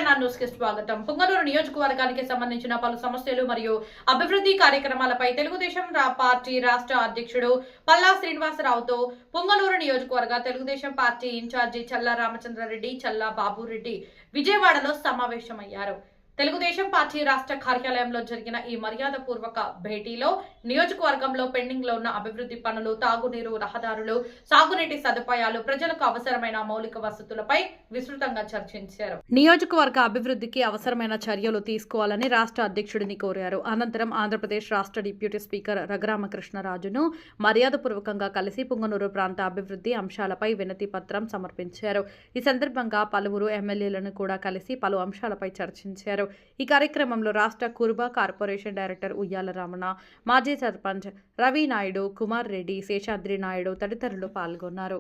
NR news కి స్వాగతం. పుంగనూరు నియోజకవర్గానికి సంబంధించిన పలు సమస్యలు మరియు అభివృద్ధి కార్యక్రమాలపై తెలుగుదేశం పార్టీ రాష్ట్ర అధ్యక్షుడు పల్లా శ్రీనివాసరావుతో పుంగనూరు నియోజకవర్గ తెలుగుదేశం పార్టీ ఇన్ఛార్జి చల్లా రామచంద్రారెడ్డి, చల్లా బాబురెడ్డి విజయవాడలో సమావేశమయ్యారు. తెలుగుదేశం పార్టీ రాష్ట్ర కార్యాలయంలో జరిగిన ఈ మర్యాదపూర్వక భేటీలో నియోజకవర్గంలో పెండింగ్ లో ఉన్న అభివృద్ధి పనులు, తాగునీరు, రహదారులు, సాగునీటి సదుపాయాలు, ప్రజలకు అవసరమైన మౌలిక వసతులపై విస్తృతంగా చర్చించారు. నియోజకవర్గ అభివృద్ధికి అవసరమైన చర్యలు తీసుకోవాలని రాష్ట్ర అధ్యక్షుడిని కోరారు. అనంతరం ఆంధ్రప్రదేశ్ రాష్ట్ర డిప్యూటీ స్పీకర్ రఘురామకృష్ణరాజును మర్యాదపూర్వకంగా కలిసి పుంగనూరు ప్రాంత అభివృద్ధి అంశాలపై వినతి పత్రం సమర్పించారు. ఈ సందర్భంగా పలువురు ఎమ్మెల్యేలను కూడా కలిసి పలు అంశాలపై చర్చించారు. ఈ కార్యక్రమంలో రాష్ట్ర కుర్బా కార్పొరేషన్ డైరెక్టర్ ఉయ్యాల రమణ, మాజీ సర్పంచ్ రవి నాయుడు, కుమార్ రెడ్డి, శేషాద్రి నాయుడు తదితరులు పాల్గొన్నారు.